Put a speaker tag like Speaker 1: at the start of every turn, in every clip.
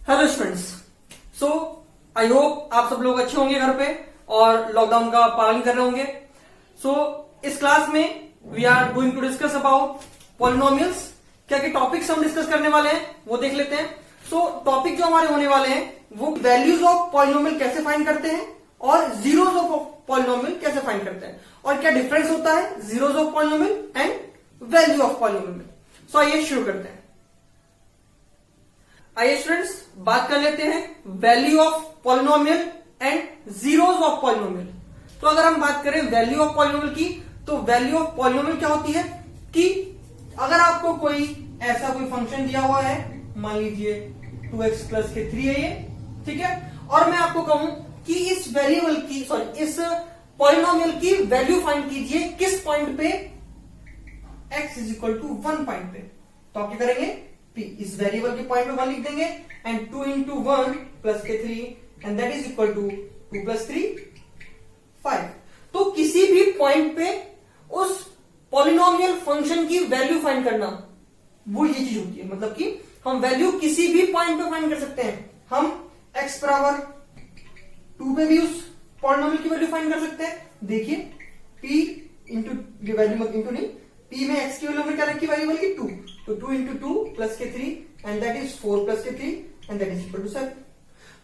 Speaker 1: Hello students. So I hope आप सब लोग अच्छे होंगे घर पे और लॉकडाउन का पालन कर रहे होंगे। सो इस क्लास में we are going to discuss about polynomials. क्या क्या टॉपिक्स हम डिस्कस करने वाले हैं वो देख लेते हैं। सो टॉपिक जो हमारे होने वाले हैं वो वैल्यूज ऑफ पॉलिनोमियल कैसे फाइंड करते हैं और जीरोज ऑफ पॉलिनोमियल कैसे फाइंड करते हैं और क्या डिफरेंस होता है zeros of polynomial and value of polynomial में। सो आइए शुरू करते हैं। आइए स्टूडेंट्स बात कर लेते हैं value of polynomial and zeros of polynomial. तो अगर हम बात करें वैल्यू ऑफ पॉलिनोमियल की तो वैल्यू ऑफ पॉलिनोमियल क्या होती है कि अगर आपको कोई ऐसा कोई फंक्शन दिया हुआ है, मान लीजिए 2x प्लस के 3 है ये, ठीक है, और मैं आपको कहूं कि इस वेरिएबल की इस पॉलिनोमियल की वैल्यू फाइंड कीजिए किस पॉइंट पे, x is equal to 1 point पे, तो आप क्या करेंगे p इस वेरिएबल के पॉइंट पे 1 लिख देंगे एंड 2 इंटू 1 प्लस के 3 and that is equal to 2 plus 3 5। तो किसी भी पॉइंट पे उस पॉलिनोमियल फंक्शन की वैल्यू फाइंड करना, वो ये चीज होती है। मतलब कि हम वैल्यू किसी भी पॉइंट पे फाइंड कर सकते हैं। हम x बराबर 2 पे भी उस पॉलिनोमियल की वैल्यू फाइंड कर सकते हैं। देखिए p इंटू ये वैल्यू मत इंटू नहीं, p में x की वैल्यू में क्या रखी वेरिएबल की 2, तो 2 इंटू 2 प्लस के 3 एंड दैट इज 4 प्लस के 3 and that is equal to 7।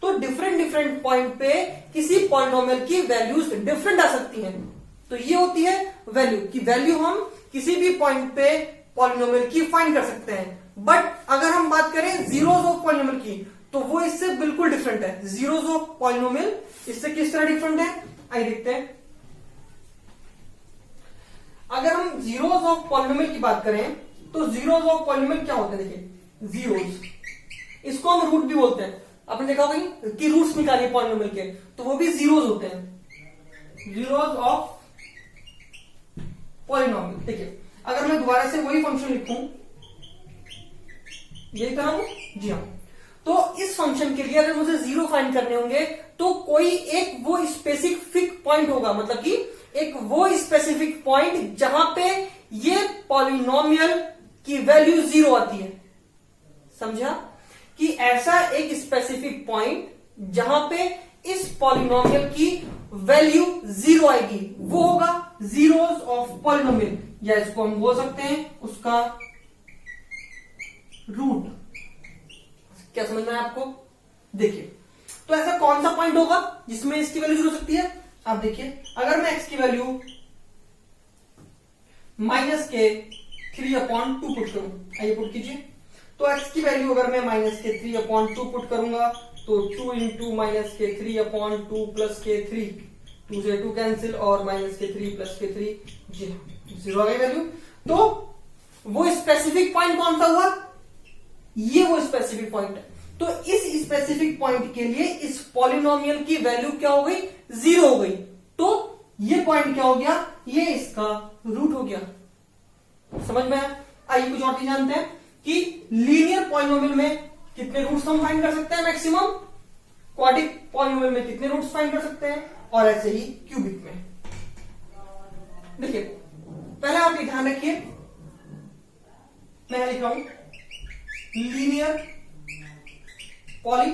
Speaker 1: तो डिफरेंट पॉइंट पे किसी पॉलिनोमियल की वैल्यूज डिफरेंट आ सकती हैं। तो ये होती है वैल्यू की वैल्यू हम किसी भी पॉइंट पे पॉलिनोमियल की फाइंड कर सकते हैं। बट अगर हम बात करें जीरोज ऑफ पॉलिनोमियल की तो वो इससे बिल्कुल डिफरेंट है। जीरोज ऑफ पॉलिनोमियल इससे किस तरह डिफरेंट है आइए देखते हैं। अगर हम जीरोज ऑफ पॉलिनोमियल की बात करें तो जीरोज ऑफ पॉलिनोमियल क्या होते हैं, देखिए जीरोज, इसको हम रूट भी बोलते हैं। आपने देखा होगा कि रूट्स निकालिए पॉलिनोमियल के तो वो भी जीरोज होते हैं, जीरोज ऑफ पॉलिनोमियल। देखिए अगर मैं दोबारा से वही फंक्शन लिखूं, यही करा हूं जी हाँ, तो इस फंक्शन के लिए अगर मुझे जीरो फाइंड करने होंगे तो कोई एक वो स्पेसिफिक पॉइंट होगा, मतलब कि एक वो स्पेसिफिक पॉइंट जहां पे ये पॉलिनोमियल की वैल्यू जीरो आती है। समझा कि ऐसा एक स्पेसिफिक पॉइंट जहां पे इस पॉलिनोमियल की वैल्यू जीरो आएगी, वो होगा जीरोस ऑफ पॉलिनोमियल, या इसको हम बोल सकते हैं उसका रूट। क्या समझना है आपको? देखिए तो ऐसा कौन सा पॉइंट होगा जिसमें इसकी वैल्यू जीरो हो सकती है। आप देखिए अगर मैं x की वैल्यू माइनस के 3/2 पुट करूं, आइए पुट कीजिए, तो x की वैल्यू अगर मैं माइनस के 3/2 पुट करूंगा तो 2 इंटू माइनस के 3/2 प्लस के 3, 2 से 2 कैंसिल और माइनस के 3 प्लस के 3 जीरो आ गई वैल्यू। तो वो स्पेसिफिक पॉइंट कौन सा हुआ, ये वो स्पेसिफिक पॉइंट है। तो इस स्पेसिफिक पॉइंट के लिए इस पॉलिनोमियल की वैल्यू क्या हो गई, जीरो हो गई। तो ये पॉइंट क्या हो गया, ये इसका रूट हो गया। समझ में आइए कुछ और चीज जानते हैं कि लीनियर पॉलिनोमियल में कितने रूट्स हम फाइंड कर सकते हैं मैक्सिमम, क्वाड्रिक पॉलिनोमियल में कितने रूट्स फाइंड कर सकते हैं, और ऐसे ही क्यूबिक में। देखिए पहले आप ये ध्यान रखिए, मैं लिख रहा हूं लीनियर पॉली,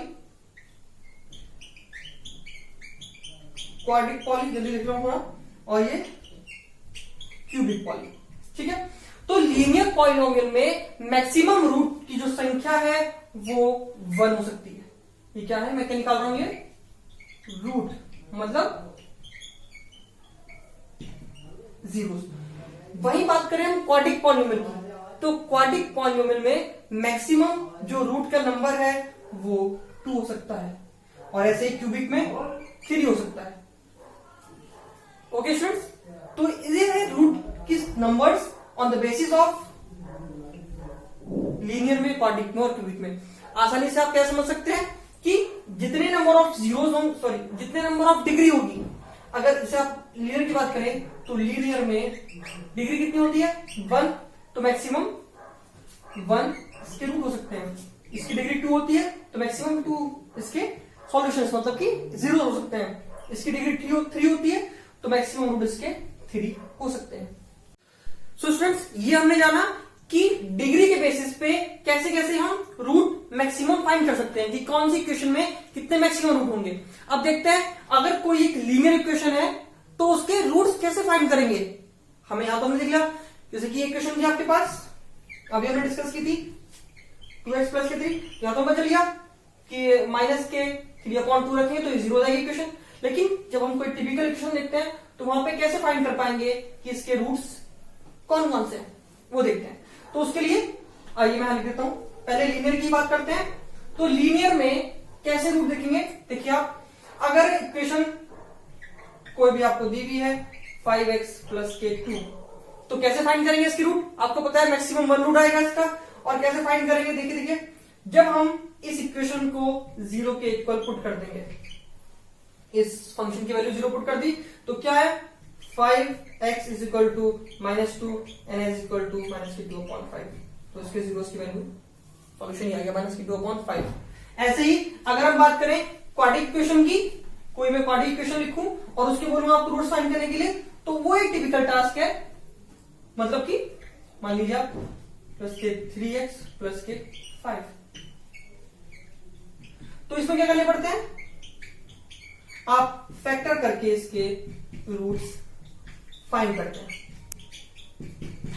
Speaker 1: क्वाड्रिक पॉली, जल्दी लिख रहा हूं थोड़ा, और ये क्यूबिक पॉली, ठीक है। तो लीनियर पॉलिनोमियल में मैक्सिमम रूट की जो संख्या है वो 1 हो सकती है। ये क्या है, मैं क्या निकाल रहा हूं, ये रूट मतलब जीरो। वही बात करें हम क्वाड्रिक पॉलिनोमियल की, तो क्वाड्रिक पॉलिनोमियल में मैक्सिमम जो रूट का नंबर है वो 2 हो सकता है, और ऐसे ही क्यूबिक में 3 हो सकता है। ओके स्टूडेंट्स, तो ये है रूट की numbers on the basis of linear में, क्वाड्रिक में और क्यूबिक में। आसानी से आप क्या समझ सकते हैं कि जितने नंबर ऑफ जीरोस होंगे, जितने नंबर ऑफ डिग्री होगी, अगर जैसे आप लीनियर की बात करें तो लीनियर में डिग्री कितनी होती है 1, तो मैक्सिमम 1 इसके रूट हो सकते हैं। इसकी डिग्री 2 होती है तो मैक्सिमम 2 इसके सॉल्यूशंस मतलब कि 0 हो सकते हैं। इसकी डिग्री 3 होती है तो मैक्सिमम रूट इसके 3 हो सकते हैं। सो स्टूडेंट्स ये हमने जाना कि डिग्री के बेसिस पे कैसे कैसे हम रूट मैक्सिमम फाइंड कर सकते हैं कि कौन सी इक्वेशन में कितने मैक्सिमम रूट होंगे। अब देखते हैं अगर कोई एक लीनियर इक्वेशन है तो उसके रूट्स कैसे फाइंड करेंगे। हमें यहां तो हमने देख लिया, जैसे कि इक्वेशन थी आपके पास, अभी हमने डिस्कस की थी 2x प्लस के 3, यहां तो पता चल गया कि माइनस के 3/2 रखेंगे तो ये 0 हो जाएगी इक्वेशन। लेकिन जब हम कोई टिपिकल इक्वेशन देखते हैं तो वहां पे कैसे फाइंड कर पाएंगे कि इसके रूट्स कौन कौन से हैं, वो देखते हैं। तो उसके लिए आइए मैं लिख देता हूं, पहले लीनियर की बात करते हैं। तो लीनियर में कैसे रूट देखेंगे, देखिए आप अगर इक्वेशन कोई भी आपको दी हुई है 5x प्लस के 2, तो कैसे फाइंड करेंगे इसकी रूट। आपको पता है मैक्सिमम 1 रूट आएगा इसका, और कैसे फाइंड करेंगे देखिए जब हम इस इक्वेशन को 0 के इक्वल पुट कर देंगे, इस फंक्शन की वैल्यू 0 पुट कर दी तो क्या है 5x is equal to -2 n is equal to -2/5, तो इसके जीरोस की वैल्यू सॉल्यूशन ही आ गया -2/5। ऐसे ही अगर हम बात करें क्वाड्रेटिक इक्वेशन की, कोई मैं क्वाड्रेटिक इक्वेशन लिखूं और उसके बोलूंगा आपको रूट्स फाइंड करने के लिए, तो वो एक टिपिकल टास्क है। मतलब कि मान लीजिए आप प्लस के 3x प्लस के 5, तो इसमें क्या करने पड़ते हैं, आप फैक्टर करके इसके रूट्स फाइंड करते हैं।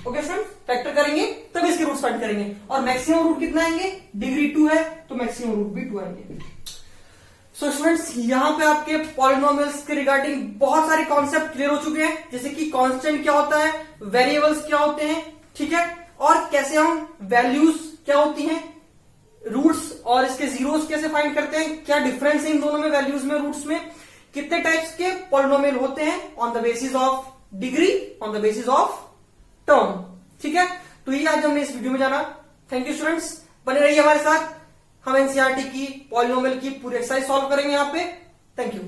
Speaker 1: ओके फ्रेंड्स, फैक्टर करेंगे तब इसके रूट्स फाइंड करेंगे, और मैक्सिमम रूट कितना आएंगे, डिग्री 2 है तो मैक्सिमम रूट भी 2 आएंगे। सो स्टूडेंट्स, यहां पे आपके पॉलिनोमियल्स के रिगार्डिंग बहुत सारे कॉन्सेप्ट क्लियर हो चुके हैं, जैसे कि कांस्टेंट क्या होता है, वेरिएबल्स क्या होते हैं, ठीक है, और कैसे हम वैल्यूज क्या होती हैं, रूट्स और इसके जीरोस कैसे फाइंड करते हैं, क्या डिफरेंस है इन दोनों में, वैल्यूज में, रूट्स में, कितने टाइप्स के पॉलिनोमियल होते हैं on the basis of degree, on the basis of term, ठीक है। तो ये आज हमने इस वीडियो में जाना। थैंक यू स्टूडेंट्स, बने रहिए हमारे साथ। हम एनसीईआरटी की पॉलिनोमियल की पूरी एक्सरसाइज सॉल्व करेंगे यहाँ पे। Thank you.